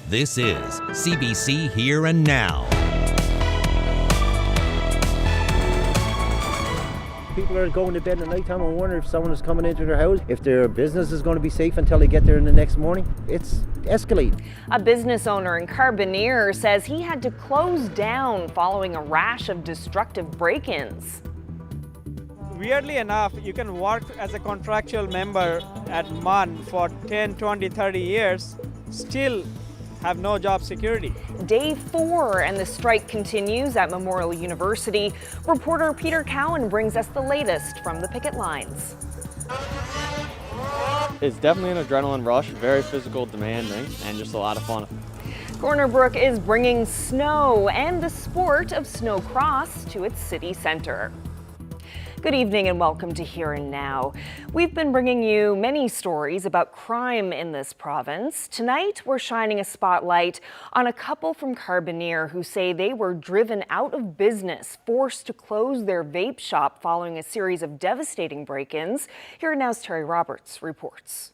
This is CBC Here and Now. People are going to bed at night time and wonder if someone is coming into their house, if their business is going to be safe until they get there in the next morning. It's escalating. A business owner in Carbonear says he had to close down following a rash of destructive break-ins. Weirdly enough, you can work as a contractual member at MUN for 10, 20, 30 years, still have no job security. Day 4 and the strike continues at Memorial University. Reporter Peter Cowan brings us the latest from the picket lines. It's definitely an adrenaline rush, very physical, demanding, and just a lot of fun. Corner Brook is bringing snow and the sport of snowcross to its city center. Good evening and welcome to Here and Now. We've been bringing you many stories about crime in this province. Tonight, we're shining a spotlight on a couple from Carbonear who say they were driven out of business, forced to close their vape shop following a series of devastating break-ins. Here and Now's Terry Roberts reports.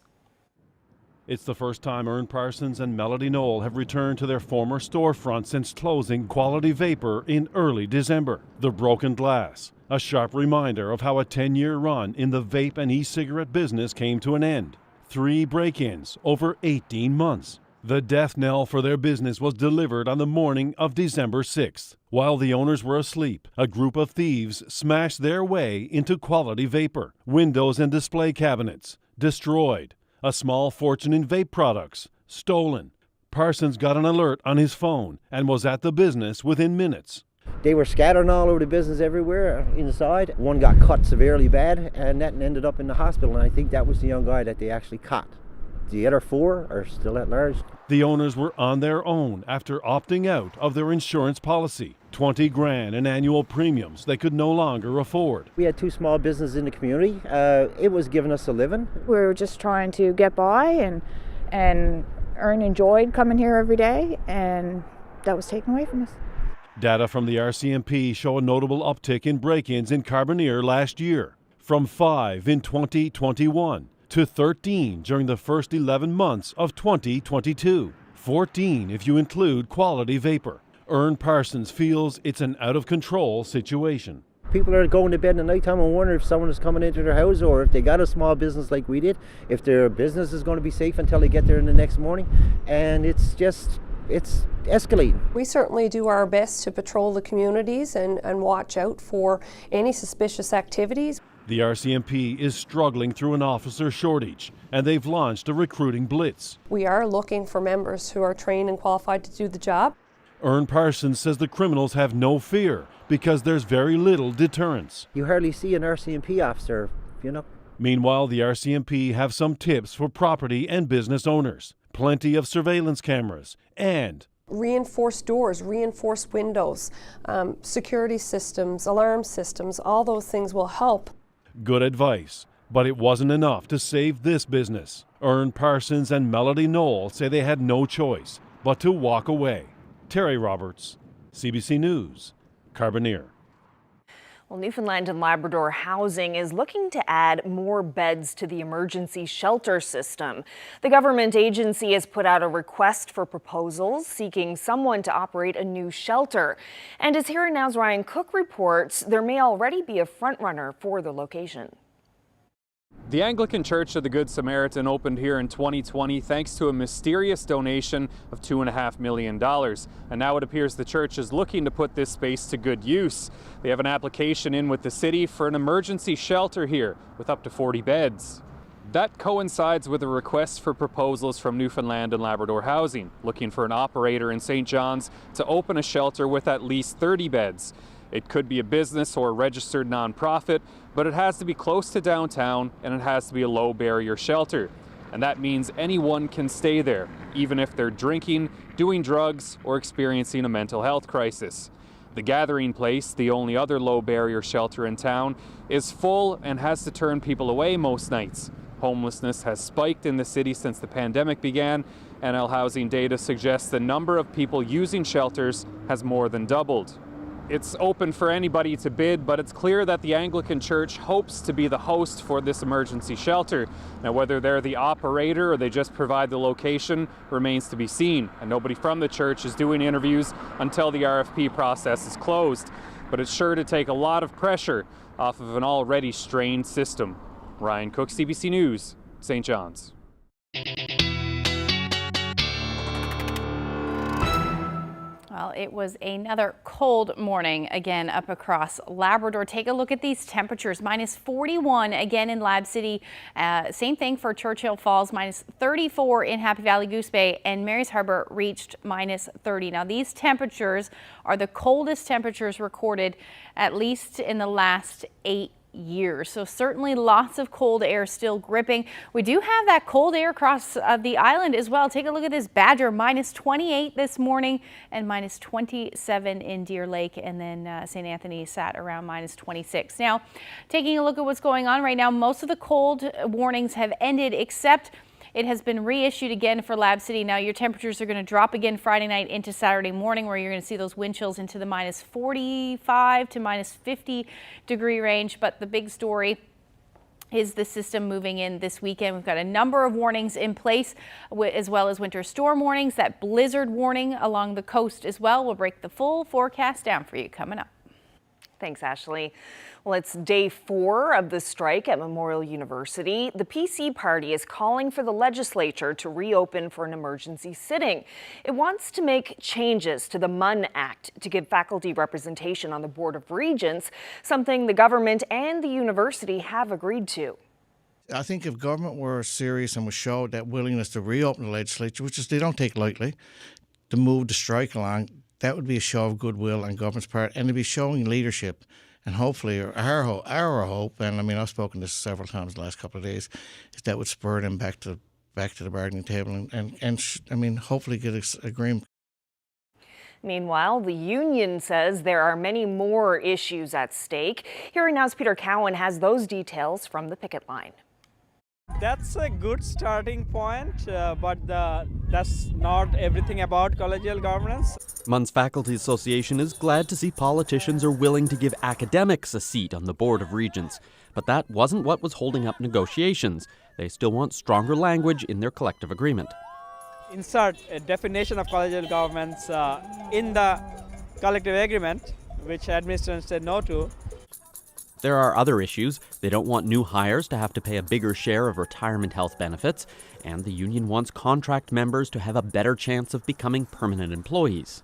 It's the first time Ern Parsons and Melody Knoll have returned to their former storefront since closing Quality Vapor in early December. The broken glass, a sharp reminder of how a 10-year run in the vape and e-cigarette business came to an end. 3 break-ins over 18 months. The death knell for their business was delivered on the morning of December 6th. While the owners were asleep, a group of thieves smashed their way into Quality Vapor. Windows and display cabinets destroyed. A small fortune in vape products stolen. Parsons got an alert on his phone and was at the business within minutes. They were scattering all over the business everywhere inside. One got cut severely bad and that ended up in the hospital, and I think that was the young guy that they actually caught. The other 4 are still at large. The owners were on their own after opting out of their insurance policy. $20,000 in annual premiums they could no longer afford. We had 2 small businesses in the community. It was giving us a living. We were just trying to get by and Ern enjoyed coming here every day, and that was taken away from us. Data from the RCMP show a notable uptick in break-ins in Carbonear last year, from 5 in 2021 to 13 during the first 11 months of 2022. 14 if you include Quality Vapor. Ern Parsons feels it's an out-of-control situation. People are going to bed at night time and wonder if someone is coming into their house, or if they got a small business like we did, if their business is going to be safe until they get there in the next morning. And it's escalating. We certainly do our best to patrol the communities and watch out for any suspicious activities. The RCMP is struggling through an officer shortage, and they've launched a recruiting blitz. We are looking for members who are trained and qualified to do the job. Ern Parsons says the criminals have no fear because there's very little deterrence. You hardly see an RCMP officer, you know. Meanwhile, the RCMP have some tips for property and business owners. Plenty of surveillance cameras and reinforced doors, reinforced windows, security systems, alarm systems, all those things will help. Good advice, but it wasn't enough to save this business. Ern Parsons and Melody Knoll say they had no choice but to walk away. Terry Roberts, CBC News, Carbonear. Well, Newfoundland and Labrador Housing is looking to add more beds to the emergency shelter system. The government agency has put out a request for proposals seeking someone to operate a new shelter. And as Here and Now's Ryan Cook reports, there may already be a front-runner for the location. The Anglican Church of the Good Samaritan opened here in 2020 thanks to a mysterious donation of $2.5 million. And now it appears the church is looking to put this space to good use. They have an application in with the city for an emergency shelter here with up to 40 beds. That coincides with a request for proposals from Newfoundland and Labrador Housing, looking for an operator in St. John's to open a shelter with at least 30 beds. It could be a business or a registered nonprofit, but it has to be close to downtown and it has to be a low barrier shelter. And that means anyone can stay there, even if they're drinking, doing drugs, or experiencing a mental health crisis. The Gathering Place, the only other low barrier shelter in town, is full and has to turn people away most nights. Homelessness has spiked in the city since the pandemic began. NL Housing data suggests the number of people using shelters has more than doubled. It's open for anybody to bid, but it's clear that the Anglican Church hopes to be the host for this emergency shelter. Now, whether they're the operator or they just provide the location remains to be seen, and nobody from the church is doing interviews until the RFP process is closed. But it's sure to take a lot of pressure off of an already strained system. Ryan Cook, CBC News, St. John's. Well, it was another cold morning again up across Labrador. Take a look at these temperatures. Minus 41 again in Lab City. Same thing for Churchill Falls. Minus 34 in Happy Valley, Goose Bay, and Mary's Harbor reached minus 30. Now, these temperatures are the coldest temperatures recorded at least in the last 8 years. So certainly lots of cold air still gripping. We do have that cold air across the island as well. Take a look at this Badger, minus 28 this morning and minus 27 in Deer Lake, and then St. Anthony sat around minus 26. Now, taking a look at what's going on right now, most of the cold warnings have ended, except it has been reissued again for Lab City. Now your temperatures are going to drop again Friday night into Saturday morning, where you're going to see those wind chills into the minus 45 to minus 50 degree range. But the big story is the system moving in this weekend. We've got a number of warnings in place, as well as winter storm warnings, that blizzard warning along the coast as well. We'll break the full forecast down for you coming up. Thanks, Ashley. Well, it's day 4 of the strike at Memorial University. The PC party is calling for the legislature to reopen for an emergency sitting. It wants to make changes to the MUN Act to give faculty representation on the Board of Regents, something the government and the university have agreed to. I think if government were serious and was showed that willingness to reopen the legislature, which is they don't take lightly, to move the strike along, that would be a show of goodwill on government's part, and to be showing leadership. And hopefully, our hope, and I mean, I've spoken this several times the last couple of days, is that would spur them back to the bargaining table and I mean, hopefully get an agreement. Meanwhile, the union says there are many more issues at stake. Here Now's Peter Cowan has those details from the picket line. That's a good starting point, but that's not everything about collegial governance. MUN's Faculty Association is glad to see politicians are willing to give academics a seat on the Board of Regents. But that wasn't what was holding up negotiations. They still want stronger language in their collective agreement. Insert a definition of collegial governments in the collective agreement, which administration said no to. There are other issues. They don't want new hires to have to pay a bigger share of retirement health benefits, and the union wants contract members to have a better chance of becoming permanent employees.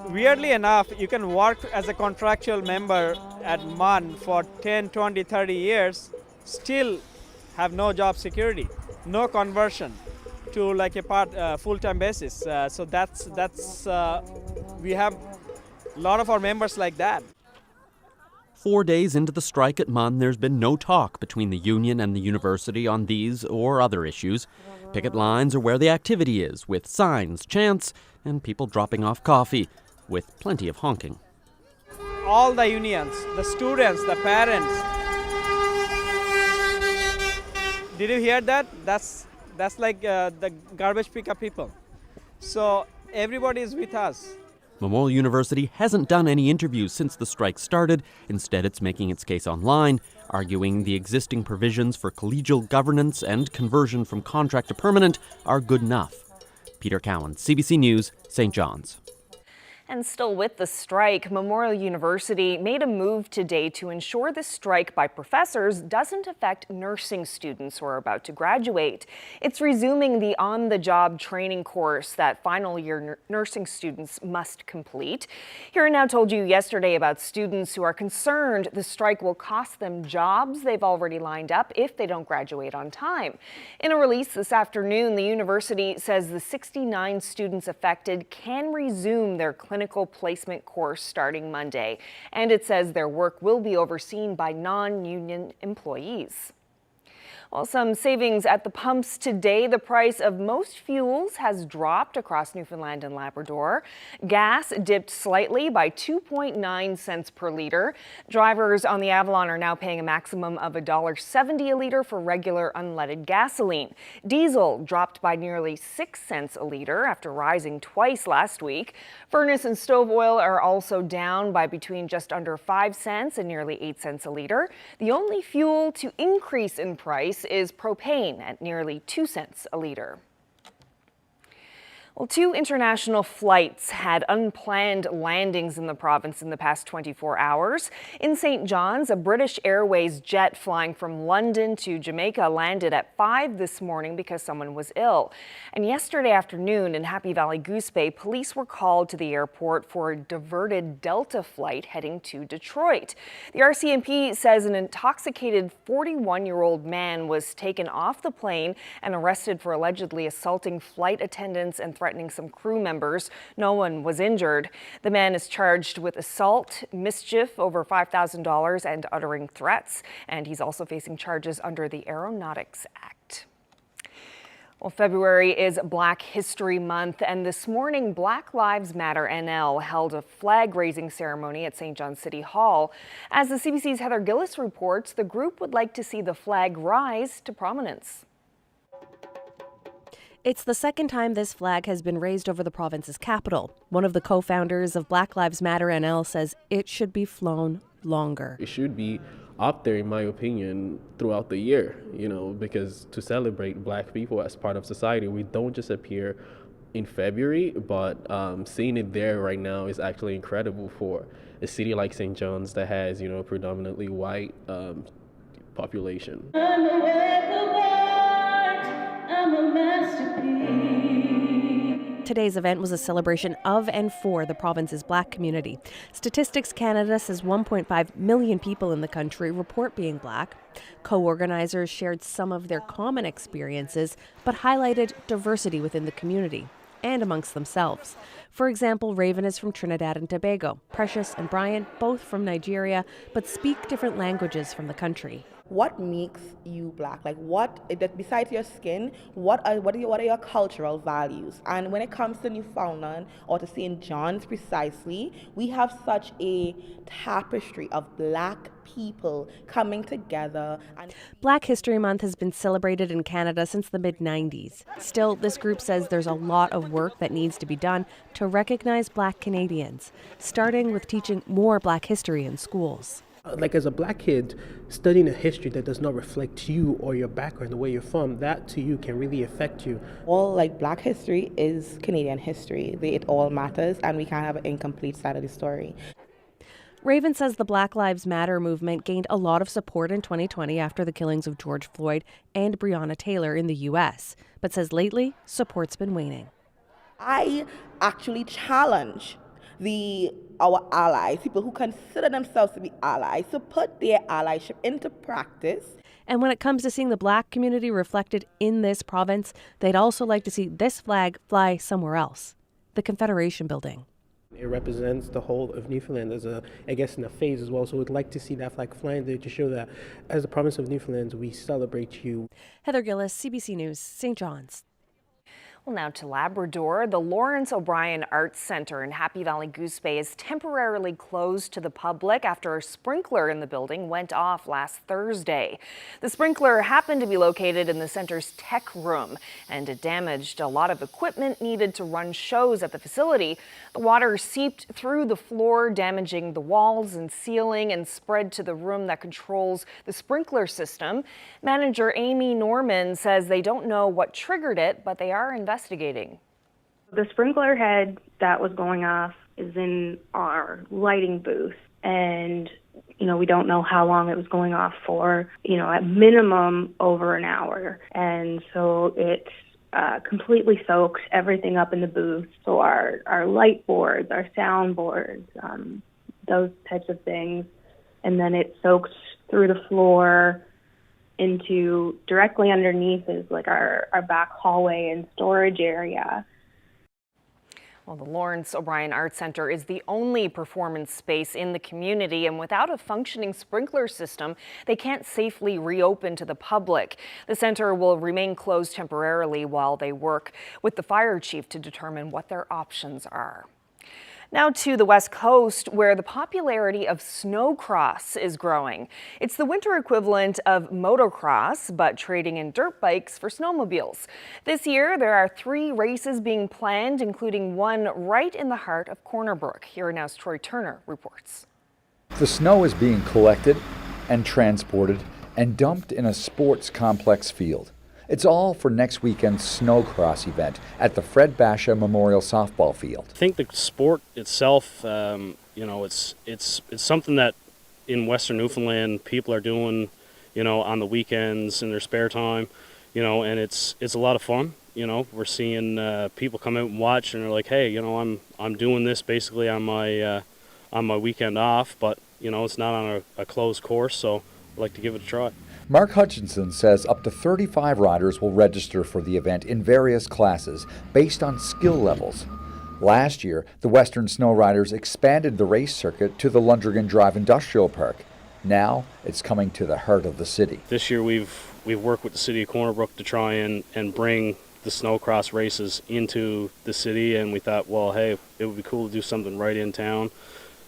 Weirdly enough, you can work as a contractual member at MUN for 10, 20, 30 years, still have no job security, no conversion to like a full-time basis. So that's we have a lot of our members like that. 4 days into the strike at MUN, there's been no talk between the union and the university on these or other issues. Picket lines are where the activity is, with signs, chants, and people dropping off coffee, with plenty of honking. All the unions, the students, the parents. Did you hear that? That's like the garbage pickup people. So everybody is with us. Memorial University hasn't done any interviews since the strike started. Instead, it's making its case online, arguing the existing provisions for collegial governance and conversion from contract to permanent are good enough. Peter Cowan, CBC News, St. John's. And still with the strike, Memorial University made a move today to ensure the strike by professors doesn't affect nursing students who are about to graduate. It's resuming the on-the-job training course that final year nursing students must complete. Here Now told you yesterday about students who are concerned the strike will cost them jobs they've already lined up if they don't graduate on time. In a release this afternoon, the university says the 69 students affected can resume their clinical placement course starting Monday, and it says their work will be overseen by non-union employees. Well, some savings at the pumps today. The price of most fuels has dropped across Newfoundland and Labrador. Gas dipped slightly by 2.9 cents per litre. Drivers on the Avalon are now paying a maximum of $1.70 a litre for regular unleaded gasoline. Diesel dropped by nearly 6 cents a litre after rising twice last week. Furnace and stove oil are also down by between just under 5 cents and nearly 8 cents a litre. The only fuel to increase in price is propane at nearly 2 cents a litre. Well, 2 international flights had unplanned landings in the province in the past 24 hours. In St. John's, a British Airways jet flying from London to Jamaica landed at 5 this morning because someone was ill. And yesterday afternoon in Happy Valley Goose Bay, police were called to the airport for a diverted Delta flight heading to Detroit. The RCMP says an intoxicated 41-year-old man was taken off the plane and arrested for allegedly assaulting flight attendants and threatening some crew members. No one was injured. The man is charged with assault, mischief over $5,000, and uttering threats. And he's also facing charges under the Aeronautics Act. Well, February is Black History Month, and this morning Black Lives Matter NL held a flag-raising ceremony at St. John City Hall. As the CBC's Heather Gillis reports, the group would like to see the flag rise to prominence. It's the second time this flag has been raised over the province's capital. One of the co-founders of Black Lives Matter NL says it should be flown longer. It should be up there, in my opinion, throughout the year, because to celebrate Black people as part of society, we don't just appear in February, but seeing it there right now is actually incredible for a city like St. John's that has, predominantly white population. Today's event was a celebration of and for the province's Black community. Statistics Canada says 1.5 million people in the country report being Black. Co-organizers shared some of their common experiences, but highlighted diversity within the community and amongst themselves. For example, Raven is from Trinidad and Tobago. Precious and Brian, both from Nigeria, but speak different languages from the country. What makes you Black? Like, besides your skin, what are your cultural values? And when it comes to Newfoundland or to St. John's precisely, we have such a tapestry of Black people coming together. Black History Month has been celebrated in Canada since the mid-90s. Still, this group says there's a lot of work that needs to be done to recognize Black Canadians, starting with teaching more Black history in schools. Like, as a Black kid, studying a history that does not reflect you or your background, the way you're from, that to you can really affect you. All Black history is Canadian history. It all matters, and we can't have an incomplete side of the story. Raven says the Black Lives Matter movement gained a lot of support in 2020 after the killings of George Floyd and Breonna Taylor in the U.S., but says lately support's been waning. I actually challenge our allies, people who consider themselves to be allies, to put their allyship into practice. And when it comes to seeing the Black community reflected in this province, they'd also like to see this flag fly somewhere else, the Confederation Building. It represents the whole of Newfoundland as in a phase as well. So we'd like to see that flag flying there to show that as the province of Newfoundland, we celebrate you. Heather Gillis, CBC News, St. John's. Well, now to Labrador. The Lawrence O'Brien Arts Centre in Happy Valley Goose Bay is temporarily closed to the public after a sprinkler in the building went off last Thursday. The sprinkler happened to be located in the center's tech room, and it damaged a lot of equipment needed to run shows at the facility. The water seeped through the floor, damaging the walls and ceiling, and spread to the room that controls the sprinkler system. Manager Amy Norman says they don't know what triggered it, but they are investigating. The sprinkler head that was going off is in our lighting booth, and we don't know how long it was going off for, at minimum over an hour. And so it completely soaked everything up in the booth. So our light boards, our sound boards, those types of things. And then it soaked through the floor into directly underneath is our back hallway and storage area. Well, the Lawrence O'Brien Arts Center is the only performance space in the community, and without a functioning sprinkler system, they can't safely reopen to the public. The center will remain closed temporarily while they work with the fire chief to determine what their options are. Now to the West Coast, where the popularity of snowcross is growing. It's the winter equivalent of motocross, but trading in dirt bikes for snowmobiles. This year, there are 3 races being planned, including one right in the heart of Corner Brook. Here Now's Troy Turner reports. The snow is being collected and transported and dumped in a sports complex field. It's all for next weekend's snowcross event at the Fred Basha Memorial Softball Field. I think the sport itself, it's something that in Western Newfoundland people are doing, on the weekends in their spare time, and it's a lot of fun. We're seeing people come out and watch, and they're like, hey, I'm doing this basically on my weekend off, but it's not on a closed course, so I'd like to give it a try. Mark Hutchinson says up to 35 riders will register for the event in various classes based on skill levels. Last year, the Western Snow Riders expanded the race circuit to the Lundrigan Drive Industrial Park. Now it's coming to the heart of the city. This year we've worked with the city of Corner Brook to try and bring the snowcross races into the city, and we thought, well, hey, it would be cool to do something right in town.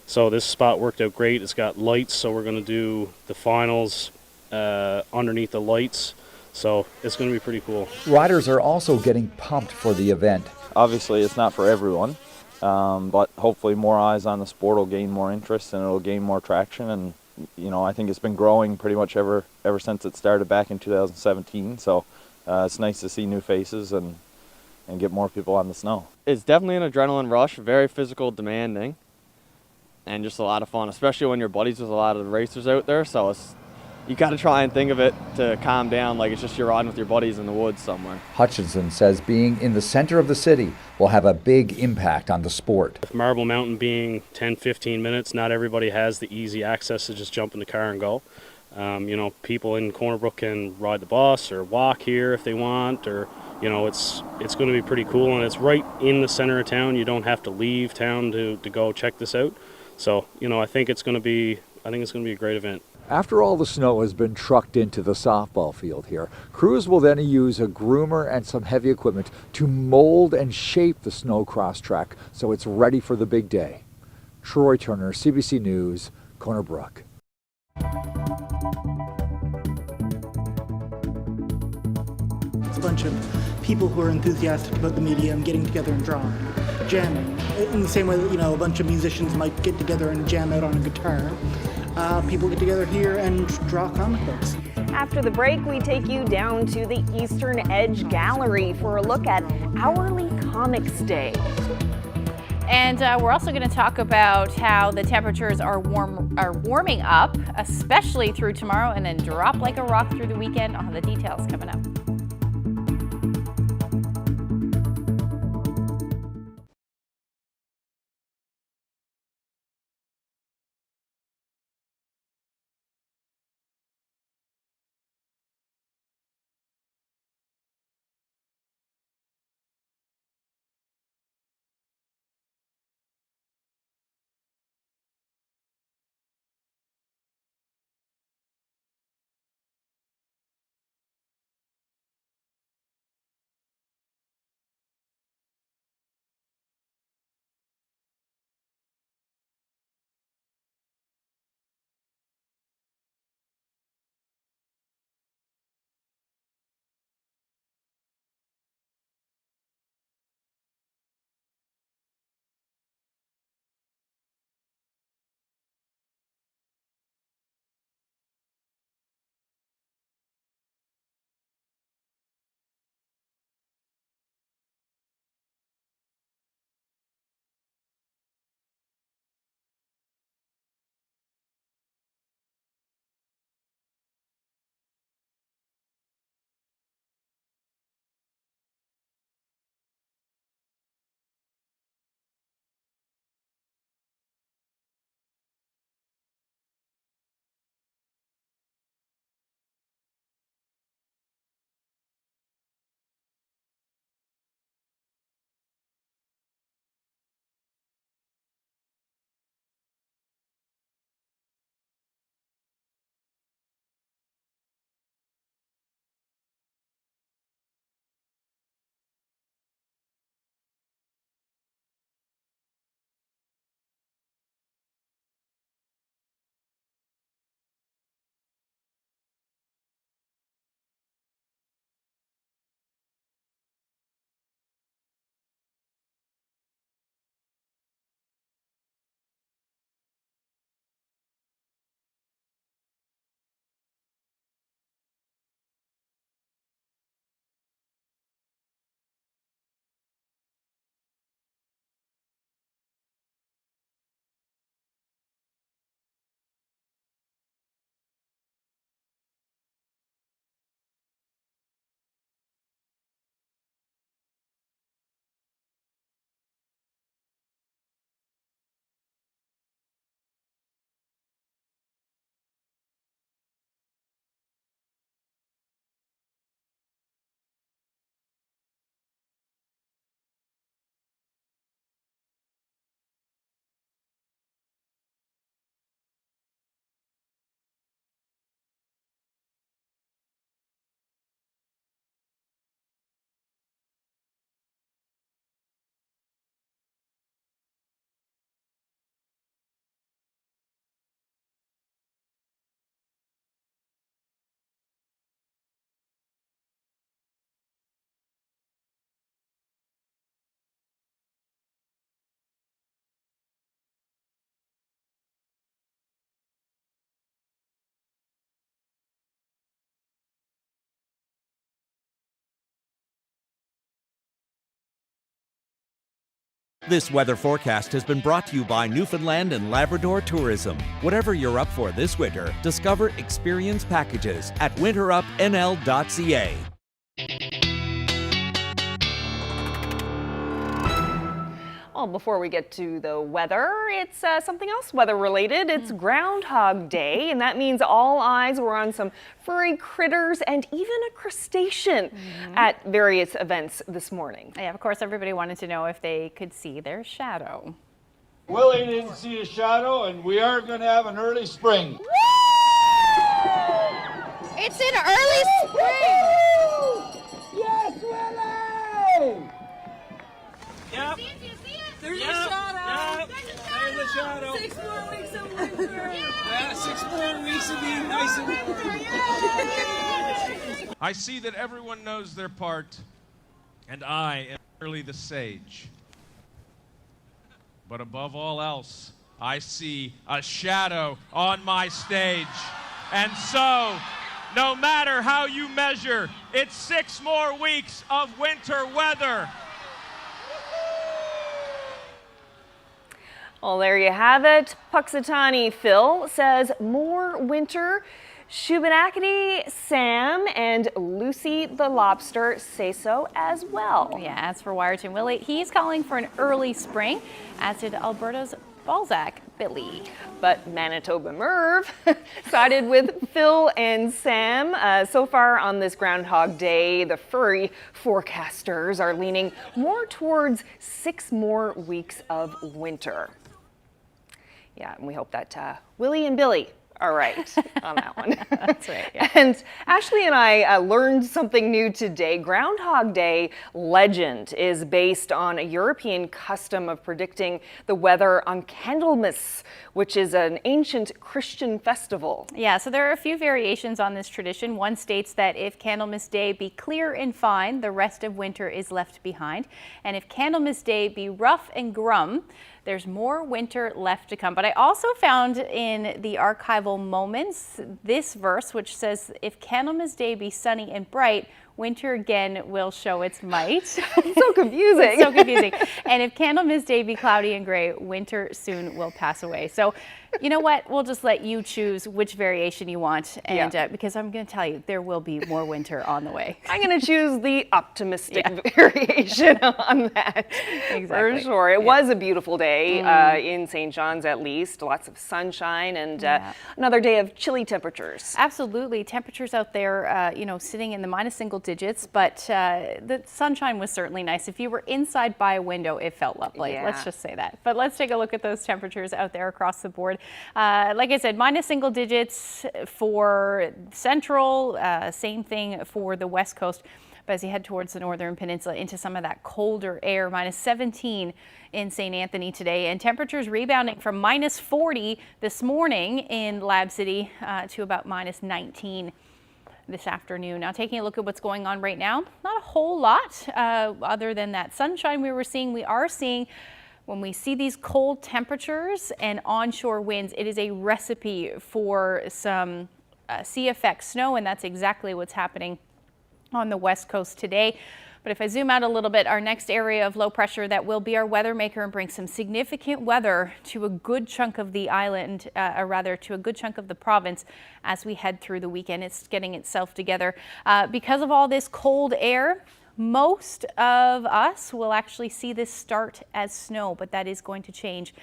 So this spot worked out great. It's got lights, so we're going to do the finals underneath the lights, so it's going to be pretty cool. Riders are also getting pumped for the event. Obviously it's not for everyone, but hopefully more eyes on the sport will gain more interest and it'll gain more traction, and I think it's been growing pretty much ever since it started back in 2017, so it's nice to see new faces and get more people on the snow. It's definitely an adrenaline rush, very physical, demanding, and just a lot of fun, especially when you're buddies with a lot of the racers out there, so you got to try and think of it to calm down like it's just you're riding with your buddies in the woods somewhere. Hutchinson says being in the center of the city will have a big impact on the sport. With Marble Mountain being 10-15 minutes, not everybody has the easy access to just jump in the car and go. People in Corner Brook can ride the bus or walk here if they want, or it's going to be pretty cool, and it's right in the center of town. You don't have to leave town to go check this out. So I think it's going to be a great event. After all the snow has been trucked into the softball field here, crews will then use a groomer and some heavy equipment to mold and shape the snowcross track so it's ready for the big day. Troy Turner, CBC News, Corner Brook. It's a bunch of people who are enthusiastic about the medium getting together and drawing, jamming. In the same way that, a bunch of musicians might get together and jam out on a guitar. People get together here and draw comic books. After the break, we take you down to the Eastern Edge Gallery for a look at Hourly Comics Day. And we're also going to talk about how the temperatures are warming up, especially through tomorrow, and then drop like a rock through the weekend. I'll have the details coming up. This weather forecast has been brought to you by Newfoundland and Labrador Tourism. Whatever you're up for this winter, discover experience packages at winterupnl.ca. Well, before we get to the weather, it's something else weather-related. It's Groundhog Day, and that means all eyes were on some furry critters and even a crustacean at various events this morning. Yeah, of course, everybody wanted to know if they could see their shadow. Willie didn't see a shadow, and we are going to have an early spring. It's an early spring! Yes, Willie! Yep. There's a shadow. There's a shadow. 6 more weeks of winter. Yeah, 6 more weeks of being nice and warm. I see that everyone knows their part, and I am merely the sage. But above all else, I see a shadow on my stage. And so, no matter how you measure, it's 6 more weeks of winter weather. Well, there you have it. Puxatani Phil says more winter. Shubenacadie Sam and Lucy the Lobster say so as well. Yeah, as for Wyerton Willie, he's calling for an early spring, as did Alberta's Balzac Billy. But Manitoba Merv sided with Phil and Sam. So far on this Groundhog Day, the furry forecasters are leaning more towards 6 more weeks of winter. Yeah, and we hope that Willie and Billy are right on that one. That's right. Yeah. And Ashley and I learned something new today. Groundhog Day legend is based on a European custom of predicting the weather on Candlemas, which is an ancient Christian festival. Yeah, so there are a few variations on this tradition. One states that if Candlemas Day be clear and fine, the rest of winter is left behind. And if Candlemas Day be rough and grum, there's more winter left to come. But I also found in the archival moments this verse, which says, if Candlemas Day be sunny and bright, winter again will show its might. It's so confusing. It's so confusing. And if Candlemas Day be cloudy and gray, winter soon will pass away. So you know what? We'll just let you choose which variation you want. And because I'm going to tell you, there will be more winter on the way. I'm going to choose the optimistic variation on that. Exactly. For sure. It was a beautiful day in St. John's, at least. Lots of sunshine and another day of chilly temperatures. Absolutely. Temperatures out there, you know, sitting in the minus single digits, but the sunshine was certainly nice. If you were inside by a window, it felt lovely. Yeah. Let's just say that. But let's take a look at those temperatures out there across the board. Like I said, minus single digits for central, same thing for the west coast. But as you head towards the northern peninsula into some of that colder air, minus 17 in St. Anthony today, and temperatures rebounding from minus 40 this morning in Lab City to about minus 19 this afternoon. Now, taking a look at what's going on right now, not a whole lot other than that sunshine we were seeing. We are seeing, when we see these cold temperatures and onshore winds, it is a recipe for some sea effect snow, and that's exactly what's happening on the west coast today. But if I zoom out a little bit, our next area of low pressure that will be our weather maker and bring some significant weather to a good chunk of the island, or rather to a good chunk of the province as we head through the weekend. It's getting itself together. Because of all this cold air, most of us will actually see this start as snow, but that is going to change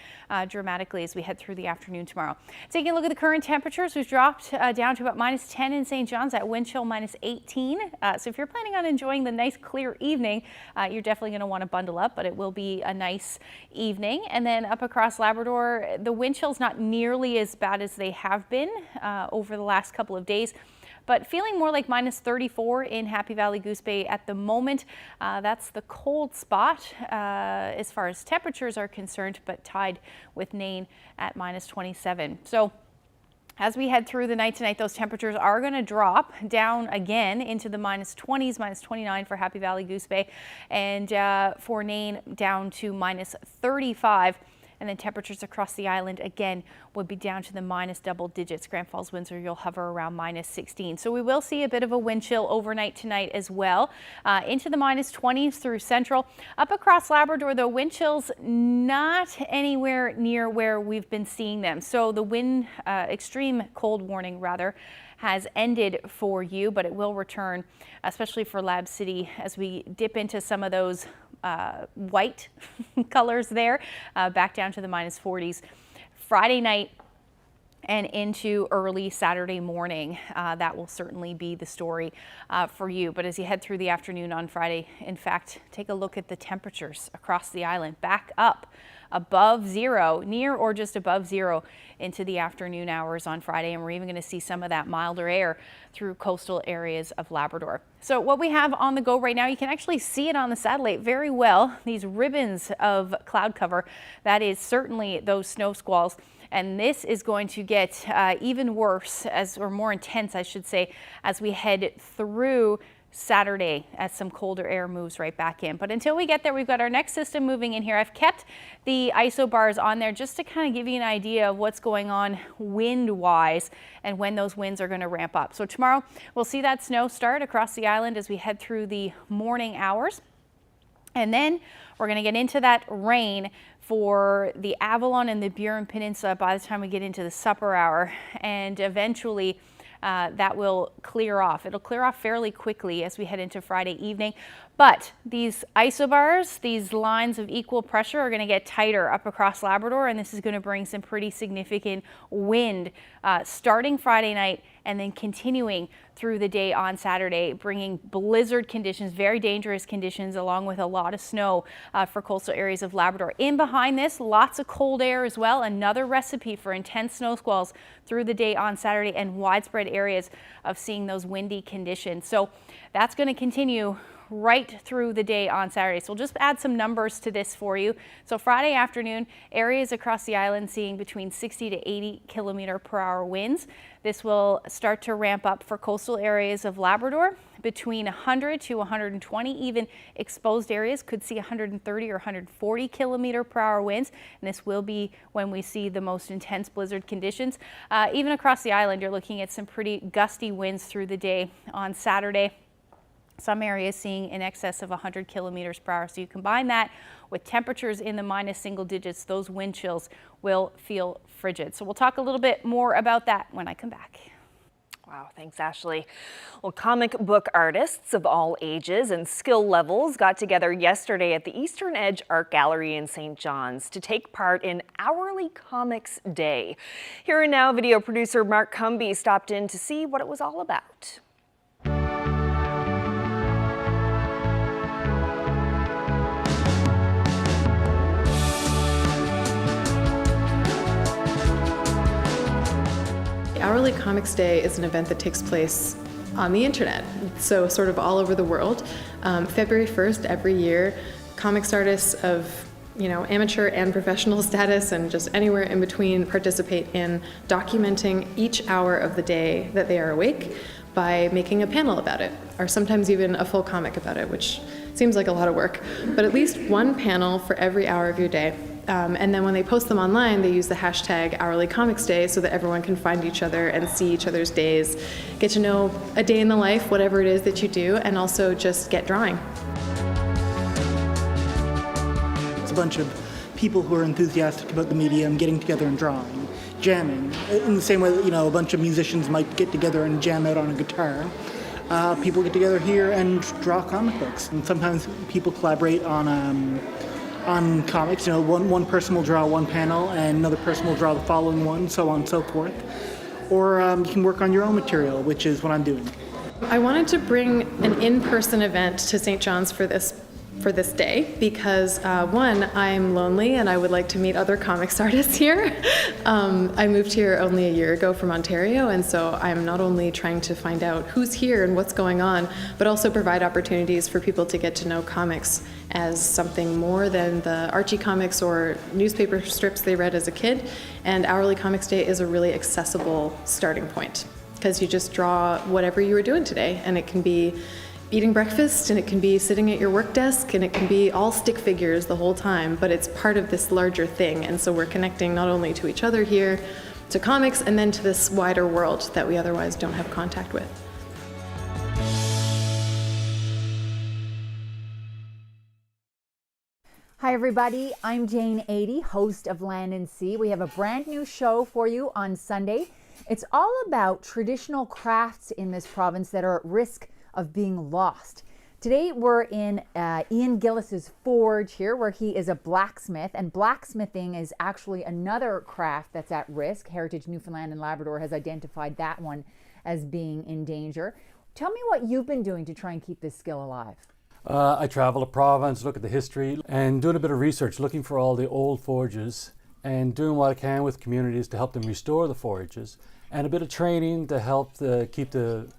dramatically as we head through the afternoon tomorrow. Taking a look at the current temperatures, we've dropped down to about minus 10 in St. John's, at wind chill minus 18. So if you're planning on enjoying the nice clear evening, you're definitely going to want to bundle up, but it will be a nice evening. And then up across Labrador, the wind chill's not nearly as bad as they have been over the last couple of days, but feeling more like minus 34 in Happy Valley Goose Bay at the moment. That's the cold spot as far as temperatures are concerned, but tied with Nain at minus 27. So as we head through the night tonight, those temperatures are going to drop down again into the minus 20s, minus 29 for Happy Valley Goose Bay, and for Nain down to minus 35. And then temperatures across the island again would be down to the minus double digits. Grand Falls, Windsor, you'll hover around minus 16. So we will see a bit of a wind chill overnight tonight as well, into the minus 20s through central. Up across Labrador, though, wind chills not anywhere near where we've been seeing them. So the wind, extreme cold warning rather, has ended for you, but it will return, especially for Lab City, as we dip into some of those white colors there, back down to the minus 40s. Friday night and into early Saturday morning, that will certainly be the story for you. But as you head through the afternoon on Friday, in fact, take a look at the temperatures across the island, back up above zero, near or just above zero into the afternoon hours on Friday. And we're even going to see some of that milder air through coastal areas of Labrador. So what we have on the go right now, you can actually see it on the satellite very well. These ribbons of cloud cover, that is certainly those snow squalls. And this is going to get even worse, or more intense, I should say, as we head through Saturday as some colder air moves right back in. But until we get there, we've got our next system moving in here. I've kept the isobars on there just to kind of give you an idea of what's going on wind-wise and when those winds are going to ramp up. So tomorrow we'll see that snow start across the island as we head through the morning hours. And then we're going to get into that rain for the Avalon and the Burin Peninsula by the time we get into the supper hour, and eventually that will clear off. It'll clear off fairly quickly as we head into Friday evening. But these isobars, these lines of equal pressure, are going to get tighter up across Labrador, and this is going to bring some pretty significant wind starting Friday night and then continuing through the day on Saturday, bringing blizzard conditions, very dangerous conditions, along with a lot of snow for coastal areas of Labrador. In behind this, lots of cold air as well. Another recipe for intense snow squalls through the day on Saturday and widespread areas of seeing those windy conditions. So that's going to continue right through the day on Saturday. So we'll just add some numbers to this for you. So Friday afternoon, areas across the island seeing between 60 to 80 kilometer per hour winds. This will start to ramp up for coastal areas of Labrador between 100 to 120. Even exposed areas could see 130 or 140 kilometer per hour winds. And this will be when we see the most intense blizzard conditions. Even across the island, you're looking at some pretty gusty winds through the day on Saturday. Some areas seeing in excess of 100 kilometers per hour. So you combine that with temperatures in the minus single digits, those wind chills will feel frigid. So we'll talk a little bit more about that when I come back. Wow, thanks, Ashley. Well, comic book artists of all ages and skill levels got together yesterday at the Eastern Edge Art Gallery in St. John's to take part in Hourly Comics Day. Here and now, video producer Mark Cumby stopped in to see what it was all about. Hourly Comics Day is an event that takes place on the internet, so sort of all over the world. February 1st every year, comics artists of amateur and professional status and just anywhere in between participate in documenting each hour of the day that they are awake by making a panel about it, or sometimes even a full comic about it, which seems like a lot of work, but at least one panel for every hour of your day. And then when they post them online, they use the hashtag Hourly Comics Day so that everyone can find each other and see each other's days, get to know a day in the life, whatever it is that you do, and also just get drawing. It's a bunch of people who are enthusiastic about the medium getting together and drawing, jamming. In the same way that, a bunch of musicians might get together and jam out on a guitar. People get together here and draw comic books. And sometimes people collaborate on comics. One person will draw one panel and another person will draw the following one, so on and so forth. Or you can work on your own material, which is what I'm doing. I wanted to bring an in-person event to St. John's for this day because one, I'm lonely and I would like to meet other comics artists here. I moved here only a year ago from Ontario, and so I'm not only trying to find out who's here and what's going on, but also provide opportunities for people to get to know comics as something more than the Archie comics or newspaper strips they read as a kid. And Hourly Comics Day is a really accessible starting point because you just draw whatever you were doing today, and it can be eating breakfast, and it can be sitting at your work desk, and it can be all stick figures the whole time, but it's part of this larger thing. And so we're connecting not only to each other here, to comics, and then to this wider world that we otherwise don't have contact with. Hi everybody, I'm Jane Adey, host of Land and Sea. We have a brand new show for you on Sunday. It's all about traditional crafts in this province that are at risk of being lost. Today we're in Ian Gillis's forge here, where he is a blacksmith, and blacksmithing is actually another craft that's at risk. Heritage Newfoundland and Labrador has identified that one as being in danger. Tell me what you've been doing to try and keep this skill alive. I travel the province, look at the history, and doing a bit of research, looking for all the old forges and doing what I can with communities to help them restore the forges, and a bit of training to help keep the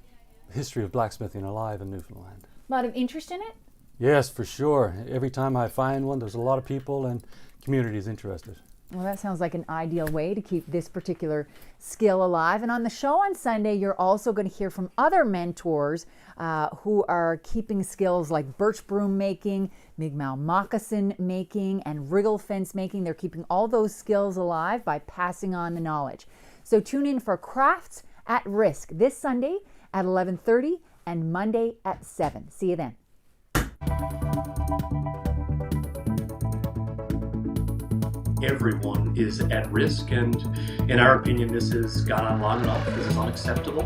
history of blacksmithing alive in Newfoundland. A lot of interest in it? Yes, for sure. Every time I find one, there's a lot of people and communities interested. Well, that sounds like an ideal way to keep this particular skill alive. And on the show on Sunday, you're also going to hear from other mentors who are keeping skills like birch broom making, Mi'kmaq moccasin making, and wriggle fence making. They're keeping all those skills alive by passing on the knowledge. So tune in for Crafts at Risk this Sunday at 11:30 and Monday at 7. See you then. Everyone is at risk, and in our opinion, this has gone on long enough. This is unacceptable.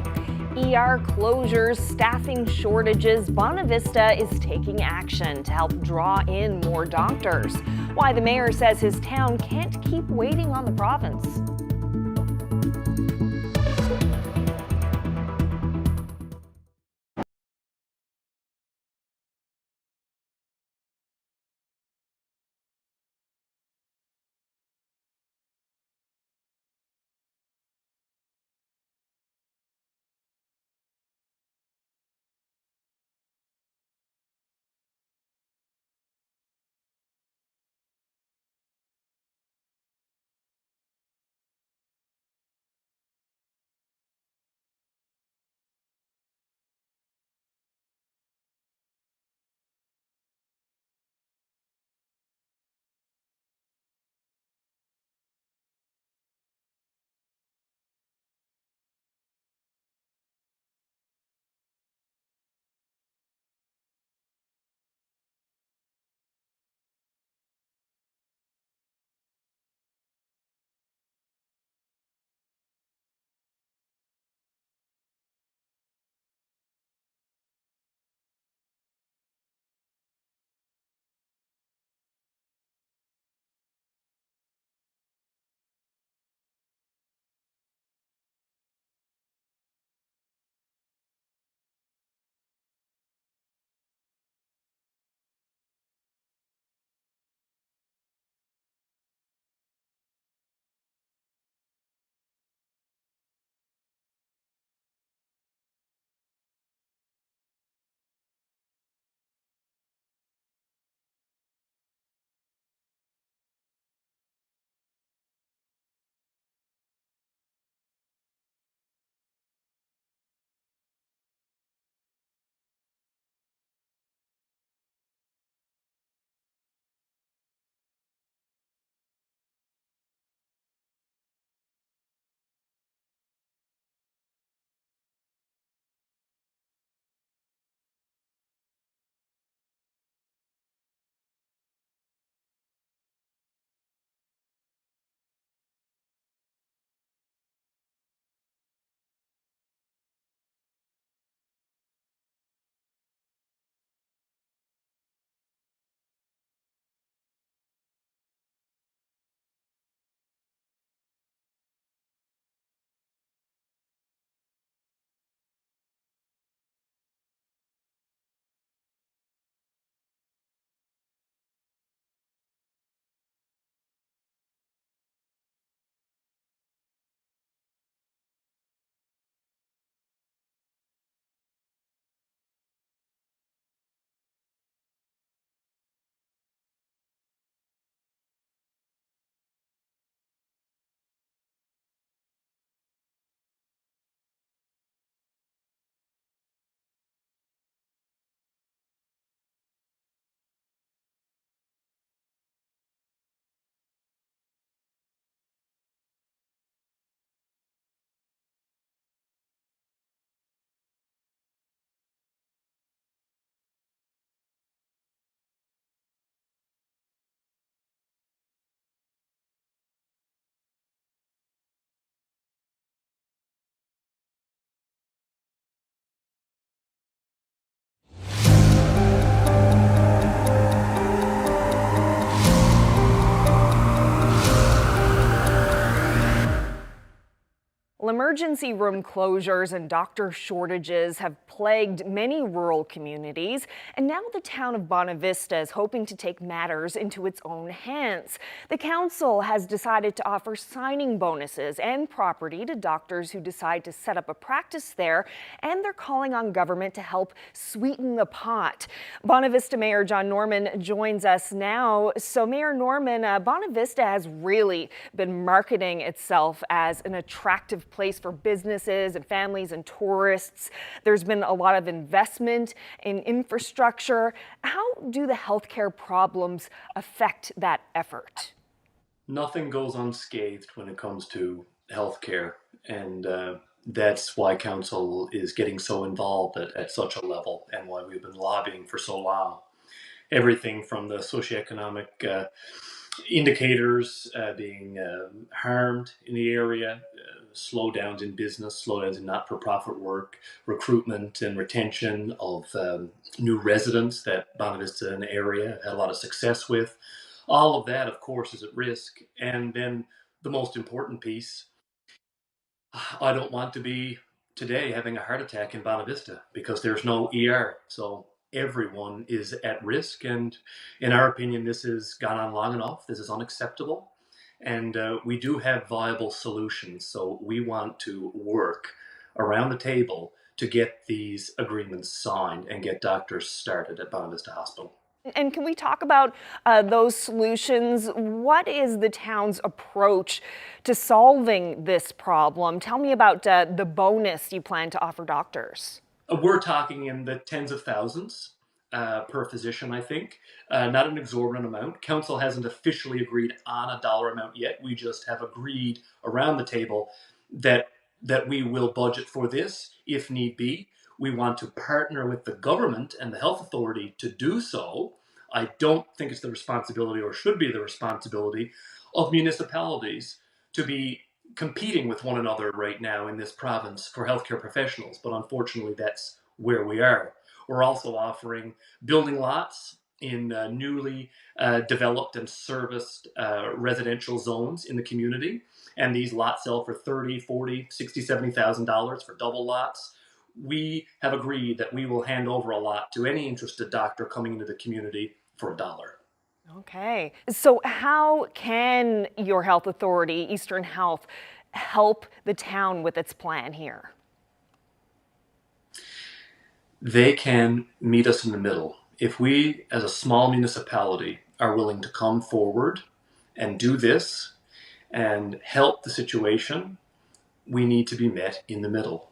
ER closures, staffing shortages, Bonavista is taking action to help draw in more doctors. Why the mayor says his town can't keep waiting on the province. Well, emergency room closures and doctor shortages have plagued many rural communities, and now the town of Bonavista is hoping to take matters into its own hands. The council has decided to offer signing bonuses and property to doctors who decide to set up a practice there, and they're calling on government to help sweeten the pot. Bonavista Mayor John Norman joins us now. So Mayor Norman, Bonavista has really been marketing itself as an attractive place for businesses and families and tourists. There's been a lot of investment in infrastructure. How do the healthcare problems affect that effort? Nothing goes unscathed when it comes to healthcare, and that's why council is getting so involved at such a level, and why we've been lobbying for so long. Everything from the socioeconomic indicators being harmed in the area, slowdowns in business, slowdowns in not-for-profit work, recruitment and retention of new residents that Bonavista and the area have had a lot of success with. All of that, of course, is at risk. And then the most important piece, I don't want to be today having a heart attack in Bonavista because there's no ER. So everyone is at risk, and in our opinion, this has gone on long enough. This is unacceptable, and we do have viable solutions. So we want to work around the table to get these agreements signed and get doctors started at Bonavista Hospital. And can we talk about those solutions? What is the town's approach to solving this problem? Tell me about the bonus you plan to offer doctors. We're talking in the tens of thousands per physician, I think. Not an exorbitant amount. Council hasn't officially agreed on a dollar amount yet. We just have agreed around the table that we will budget for this if need be. We want to partner with the government and the health authority to do so. I don't think it's the responsibility, or should be the responsibility, of municipalities to be competing with one another right now in this province for healthcare professionals, but unfortunately that's where we are. We're also offering building lots in newly developed and serviced residential zones in the community, and these lots sell for $30,000, $40,000, $60,000, $70,000 for double lots. We have agreed that we will hand over a lot to any interested doctor coming into the community for $1. Okay, so how can your health authority, Eastern Health, help the town with its plan here? They can meet us in the middle. If we, as a small municipality, are willing to come forward and do this and help the situation, we need to be met in the middle.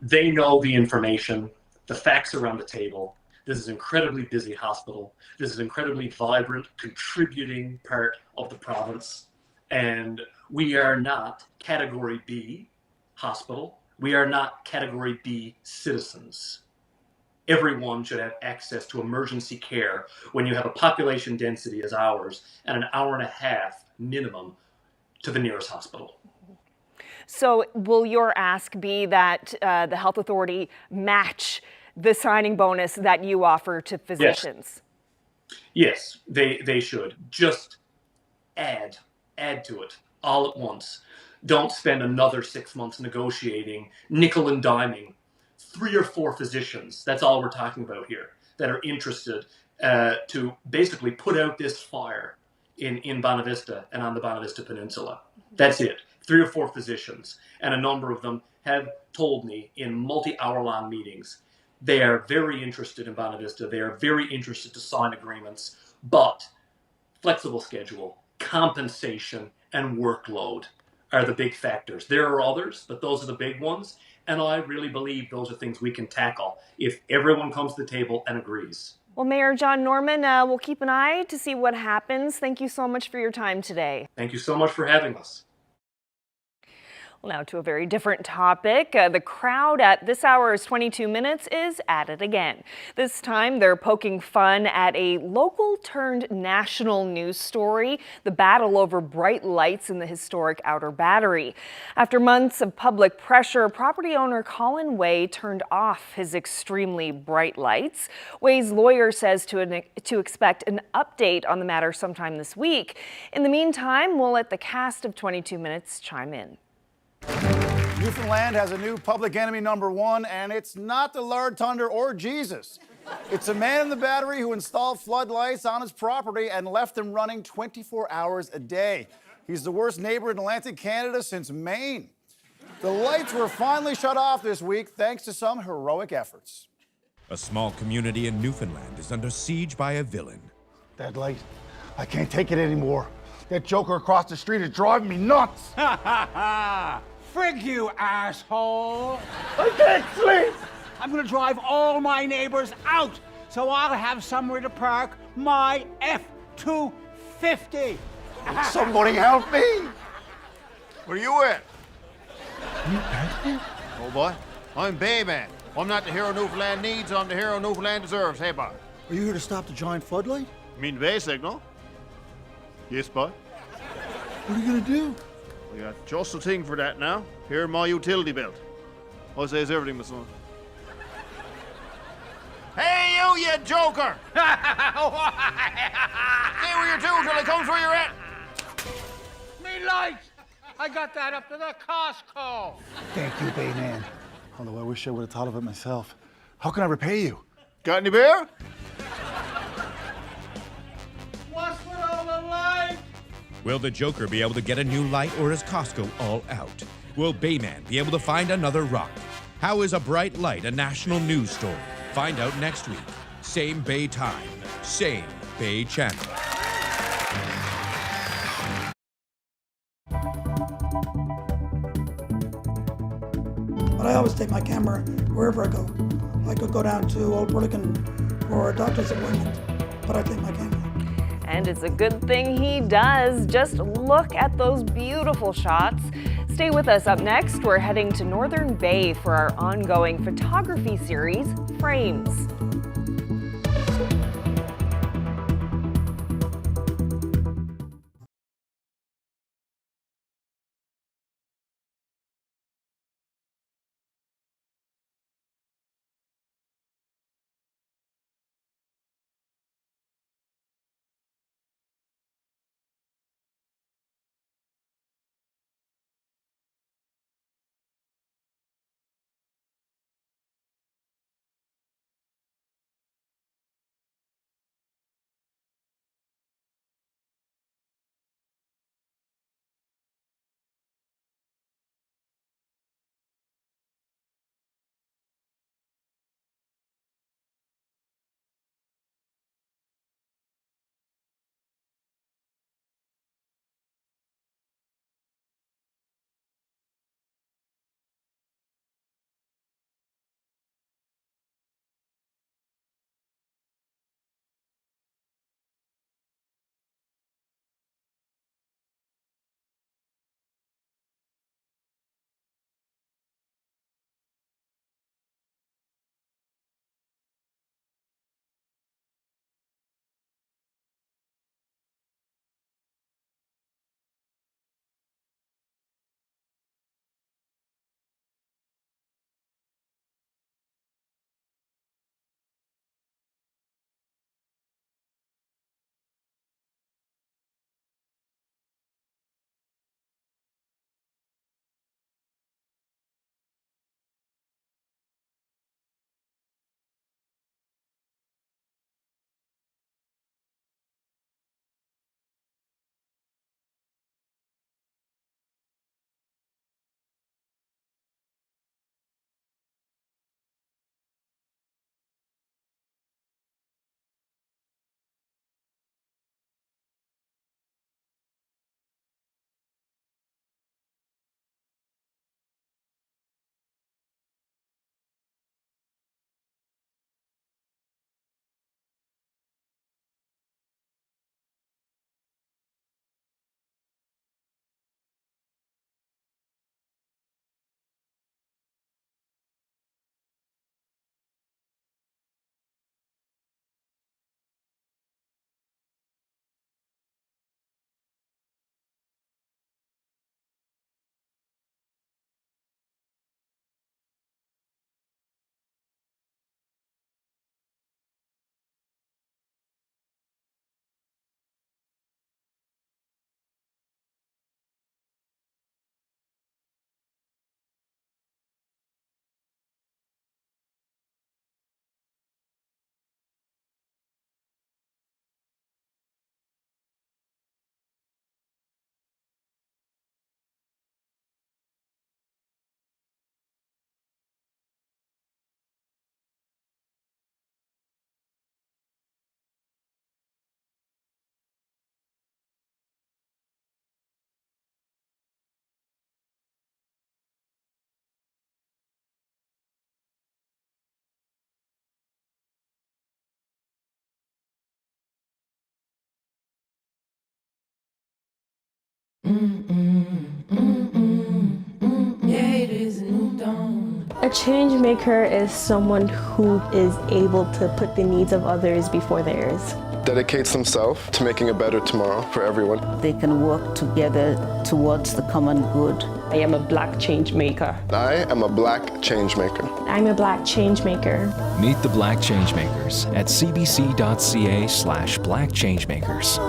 They know the information, the facts are on the table. This is an incredibly busy hospital. This is an incredibly vibrant, contributing part of the province. And we are not Category B hospital. We are not Category B citizens. Everyone should have access to emergency care when you have a population density as ours and an hour and a half minimum to the nearest hospital. So will your ask be that the health authority match the signing bonus that you offer to physicians? Yes, they should. Just add to it all at once. Don't spend another 6 months negotiating, nickel and diming 3 or 4 physicians. That's all we're talking about here, that are interested to basically put out this fire in Bonavista and on the Bonavista Peninsula. That's it. 3 or 4 physicians, and a number of them have told me in multi-hour-long meetings they are very interested in Bonavista. They are very interested to sign agreements, but flexible schedule, compensation, and workload are the big factors. There are others, but those are the big ones, and I really believe those are things we can tackle if everyone comes to the table and agrees. Well, Mayor John Norman, we'll keep an eye to see what happens. Thank you so much for your time today. Thank you so much for having us. Well, now to a very different topic. The crowd at this hour's 22 Minutes is at it again. This time they're poking fun at a local turned national news story, the battle over bright lights in the historic Outer Battery. After months of public pressure, property owner Colin Way turned off his extremely bright lights. Way's lawyer says to expect an update on the matter sometime this week. In the meantime, we'll let the cast of 22 Minutes chime in. Newfoundland has a new public enemy #1, and it's not the Lord Thunder or Jesus. It's a man in the Battery who installed floodlights on his property and left them running 24 hours a day. He's the worst neighbor in Atlantic Canada since Maine. The lights were finally shut off this week thanks to some heroic efforts. A small community in Newfoundland is under siege by a villain. That light, I can't take it anymore. That joker across the street is driving me nuts. Ha ha ha! Frig you, asshole! I can't sleep! I'm gonna drive all my neighbors out so I'll have somewhere to park my F-250. Somebody help me! Where are you at? Oh boy, I'm Bayman. I'm not the hero Newfoundland needs, I'm the hero Newfoundland deserves. Hey, boy. Are you here to stop the giant floodlight? You mean the Bay signal? Yes, boy. What are you gonna do? We got just a thing for that now. Here in my utility belt. I says everything, my son. Hey, you joker! Stay where you're doing till I come where you're at. Me lights! I got that up to the Costco. Thank you, Bayman. Although I wish I would have thought of it myself. How can I repay you? Got any beer? What's with all the lights? Will the Joker be able to get a new light, or is Costco all out? Will Bayman be able to find another rock? How is a bright light a national news story? Find out next week. Same Bay time, same Bay channel. But I always take my camera wherever I go. I could go down to Old Burlington for a doctor's appointment, but I take my camera. And it's a good thing he does. Just look at those beautiful shots. Stay with us. Up next, we're heading to Northern Bay for our ongoing photography series, Frames. A change maker is someone who is able to put the needs of others before theirs. Dedicates themselves to making a better tomorrow for everyone. They can work together towards the common good. I am a Black change maker. I am a Black change maker. I'm a Black change maker. Meet the Black Changemakers at cbc.ca/Black Changemakers.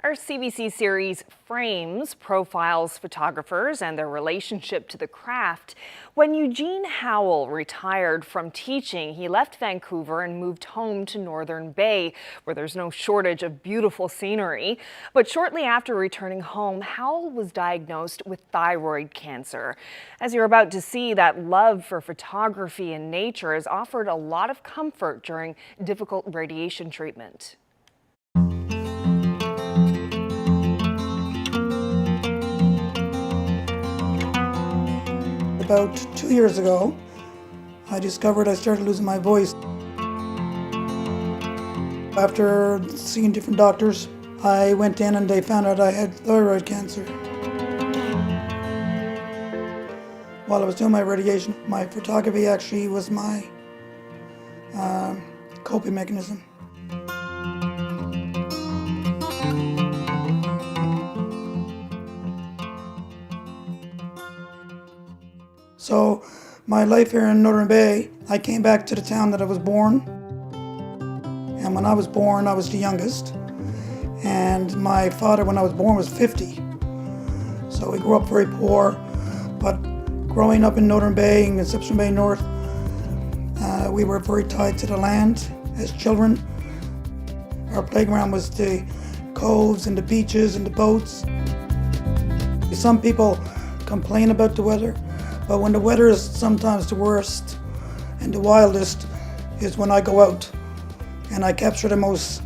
Our CBC series Frames profiles photographers and their relationship to the craft. When Eugene Howell retired from teaching, he left Vancouver and moved home to Northern Bay, where there's no shortage of beautiful scenery. But shortly after returning home, Howell was diagnosed with thyroid cancer. As you're about to see, that love for photography and nature has offered a lot of comfort during difficult radiation treatment. About 2 years ago, I discovered I started losing my voice. After seeing different doctors, I went in and they found out I had thyroid cancer. While I was doing my radiation, my photography actually was my coping mechanism. So my life here in Northern Bay, I came back to the town that I was born. And when I was born, I was the youngest. And my father, when I was born, was 50. So we grew up very poor. But growing up in Northern Bay and Conception Bay North, we were very tied to the land as children. Our playground was the coves and the beaches and the boats. Some people complain about the weather. But when the weather is sometimes the worst and the wildest is when I go out and I capture the most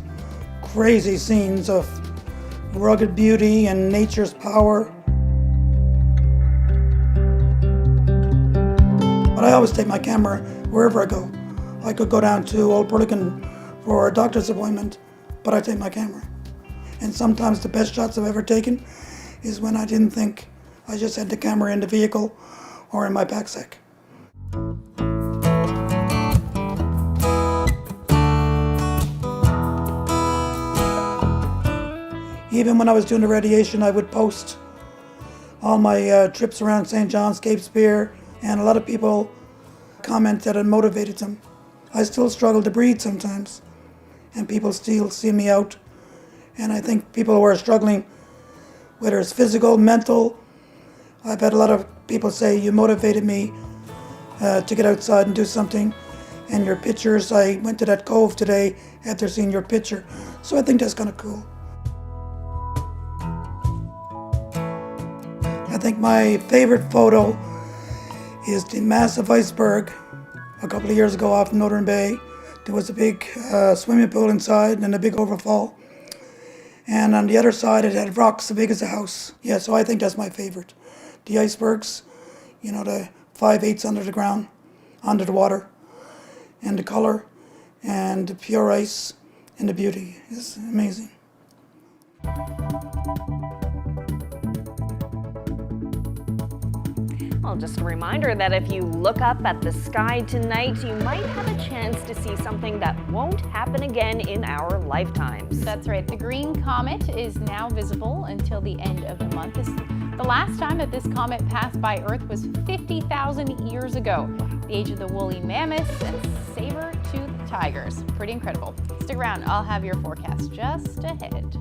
crazy scenes of rugged beauty and nature's power. But I always take my camera wherever I go. I could go down to Old Burlington for a doctor's appointment, but I take my camera. And sometimes the best shots I've ever taken is when I didn't think. I just had the camera in the vehicle or in my packsack. Even when I was doing the radiation, I would post all my trips around St. John's, Cape Spear, and a lot of people comment that it motivated them. I still struggle to breathe sometimes, and people still see me out. And I think people who are struggling, whether it's physical, mental, I've had a lot of people say, you motivated me to get outside and do something. And your pictures, I went to that cove today after seeing your picture. So I think that's kind of cool. I think my favorite photo is the massive iceberg a couple of years ago off Northern Bay. There was a big swimming pool inside and a big overfall. And on the other side, it had rocks as big as a house. Yeah, so I think that's my favorite. The icebergs, you know, the 5/8 under the ground, under the water, and the color, and the pure ice, and the beauty is amazing. Well, just a reminder that if you look up at the sky tonight, you might have a chance to see something that won't happen again in our lifetimes. That's right. The green comet is now visible until the end of the month. The last time that this comet passed by Earth was 50,000 years ago. The age of the woolly mammoths and saber-toothed tigers. Pretty incredible. Stick around. I'll have your forecast just ahead.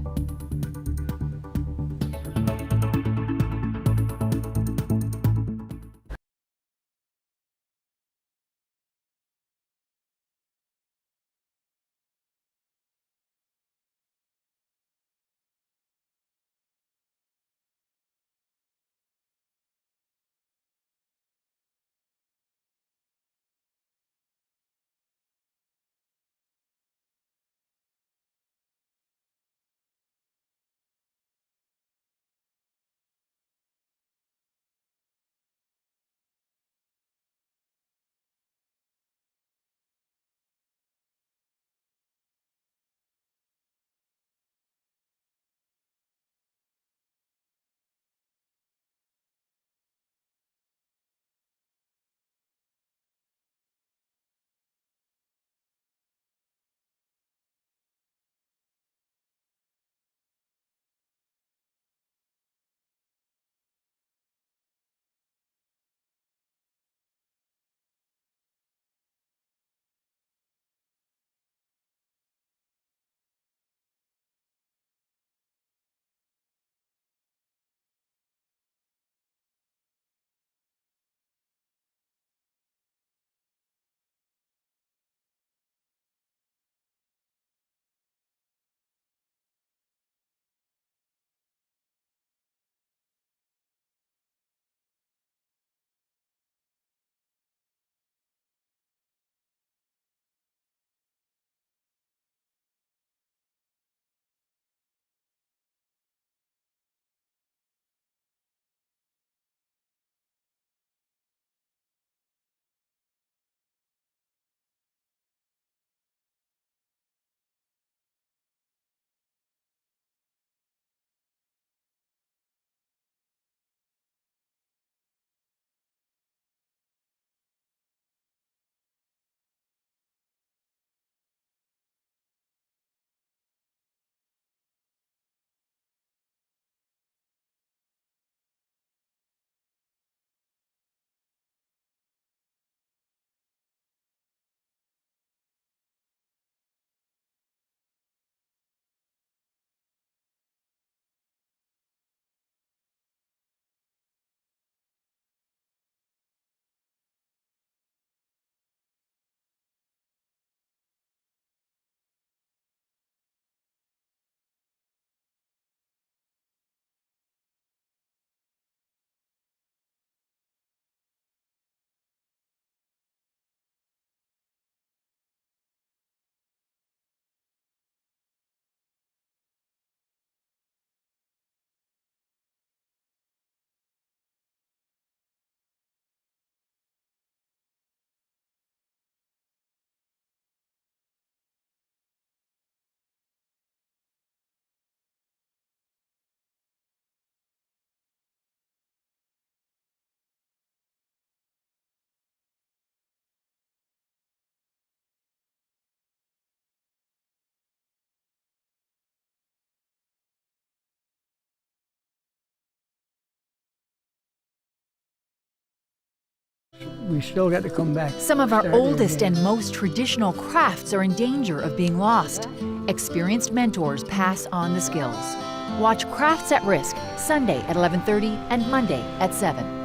We still got to come back. Some of our Saturday oldest again. and most traditional crafts are in danger of being lost. Experienced mentors pass on the skills. Watch Crafts at Risk, Sunday at 11:30 and Monday at 7.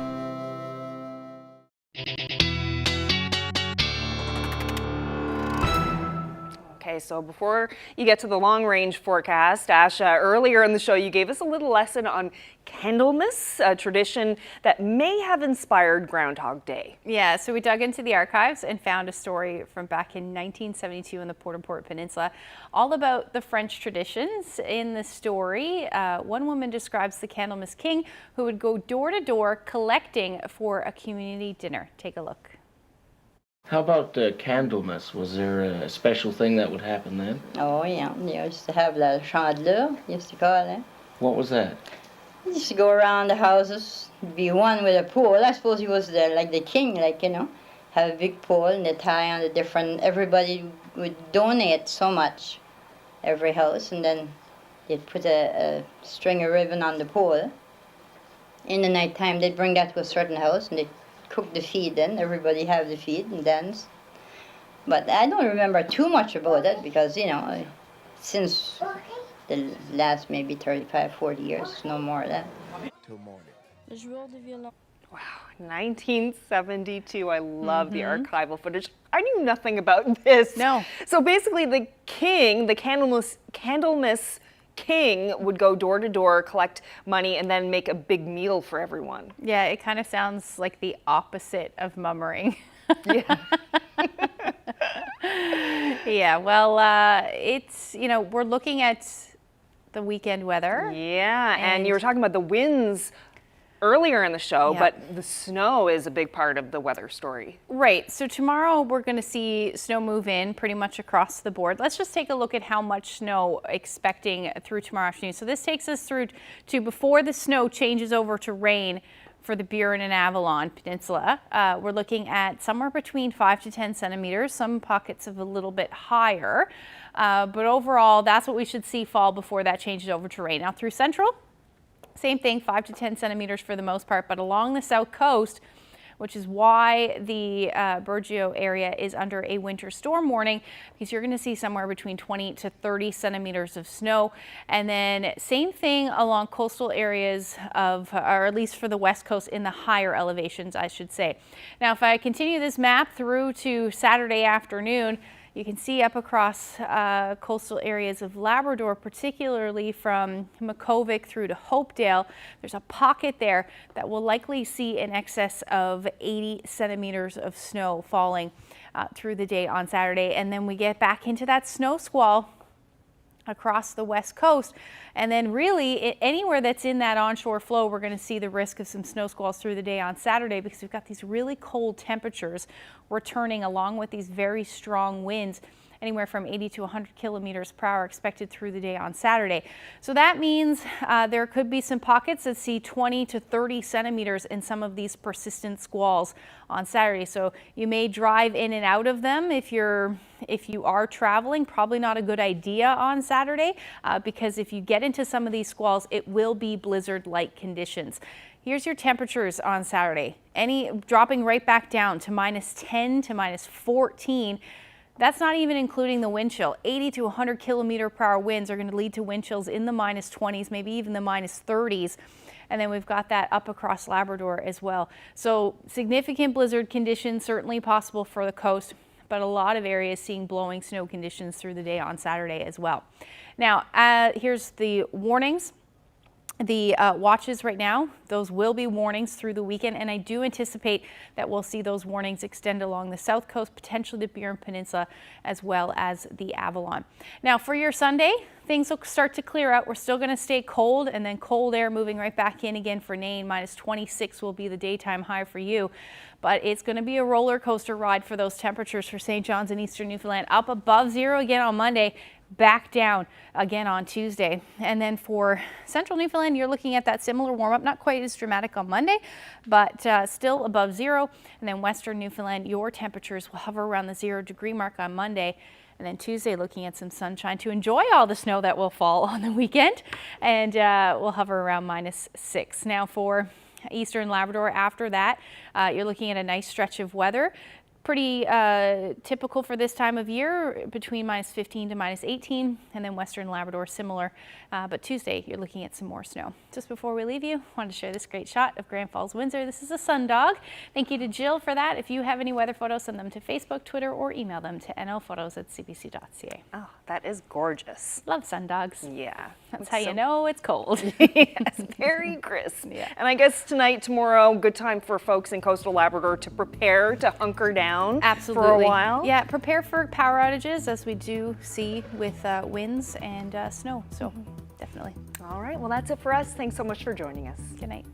Okay, so before you get to the long-range forecast, Asha, earlier in the show you gave us a little lesson on Candlemas, a tradition that may have inspired Groundhog Day. Yeah, so we dug into the archives and found a story from back in 1972 in the Port-au-Port Peninsula, all about the French traditions. In the story, one woman describes the Candlemas king who would go door to door collecting for a community dinner. Take a look. How about Candlemas? Was there a special thing that would happen then? Oh, yeah. You used to have la chandeleur, used to call it. What was that? You used to go around the houses, be one with a pole. I suppose he was like the king, like, you know, have a big pole and they tie on the different, everybody would donate so much, every house, and then they'd put a string of ribbon on the pole. In the night time, they'd bring that to a certain house and they'd cook the feed then, everybody have the feed and dance. But I don't remember too much about it because, you know, since the last maybe 35, 40 years, no more of that. Till morning. Wow, 1972. I love the archival footage. I knew nothing about this. No. So basically the king, the Candlemas king would go door to door, collect money, and then make a big meal for everyone. Yeah, it kind of sounds like the opposite of mummering. Yeah. Yeah, well, it's, you know, we're looking at the weekend weather. Yeah, and you were talking about the winds earlier in the show, Yeah. but the snow is a big part of the weather story. Right, so tomorrow we're going to see snow move in pretty much across the board. Let's just take a look at how much snow expecting through tomorrow afternoon. So this takes us through to before the snow changes over to rain for the Burin and Avalon Peninsula. We're looking at somewhere between 5 to 10 centimeters, some pockets of a little bit higher. But overall, that's what we should see fall before that changes over to rain. Now through central, same thing, 5 to 10 centimeters for the most part, but along the south coast, which is why the Burgeo area is under a winter storm warning, because you're going to see somewhere between 20 to 30 centimeters of snow. And then same thing along coastal areas of, or at least for the west coast in the higher elevations, I should say. Now, if I continue this map through to Saturday afternoon, you can see up across coastal areas of Labrador, particularly from Makovic through to Hopedale, there's a pocket there that will likely see in excess of 80 centimeters of snow falling through the day on Saturday. And then we get back into that snow squall across the west coast. And then really anywhere that's in that onshore flow, we're going to see the risk of some snow squalls through the day on Saturday because we've got these really cold temperatures returning along with these very strong winds, anywhere from 80 to 100 kilometers per hour expected through the day on Saturday. So that means there could be some pockets that see 20 to 30 centimeters in some of these persistent squalls on Saturday. So you may drive in and out of them if you are traveling. Probably not a good idea on Saturday because if you get into some of these squalls, it will be blizzard-like conditions. Here's your temperatures on Saturday. Dropping right back down to minus 10 to minus 14. That's not even including the wind chill. 80 to 100 kilometer per hour winds are going to lead to wind chills in the minus 20s, maybe even the minus 30s. And then we've got that up across Labrador as well. So significant blizzard conditions certainly possible for the coast, but a lot of areas seeing blowing snow conditions through the day on Saturday as well. Now, here's the warnings. The watches right now, those will be warnings through the weekend, and I do anticipate that we'll see those warnings extend along the south coast, potentially the Burin Peninsula, as well as the Avalon. Now for your Sunday, things will start to clear out. We're still going to stay cold, and then cold air moving right back in again for Nain. Minus 26 will be the daytime high for you. But it's going to be a roller coaster ride for those temperatures for St. John's and eastern Newfoundland. Up above zero again on Monday, back down again on Tuesday. And then for central Newfoundland, you're looking at that similar warm-up, not quite as dramatic on Monday, but still above zero. And then western Newfoundland, your temperatures will hover around the 0 degree mark on Monday. And then Tuesday, looking at some sunshine to enjoy all the snow that will fall on the weekend. And we'll hover around minus 6. Now for Eastern Labrador after that, you're looking at a nice stretch of weather. Pretty typical for this time of year, between -15 to -18, and then Western Labrador similar. But Tuesday, you're looking at some more snow. Just before we leave you, I wanted to share this great shot of Grand Falls, Windsor. This is a sun dog. Thank you to Jill for that. If you have any weather photos, send them to Facebook, Twitter, or email them to nlphotos@cbc.ca. Oh, that is gorgeous. Love sun dogs. Yeah. That's how you know it's cold. Yes, very crisp. Yeah. And I guess tonight, tomorrow, good time for folks in coastal Labrador to prepare to hunker down Absolutely. for a while. Yeah, prepare for power outages, as we do see with winds and snow. So definitely. All right, well, that's it for us. Thanks so much for joining us. Good night.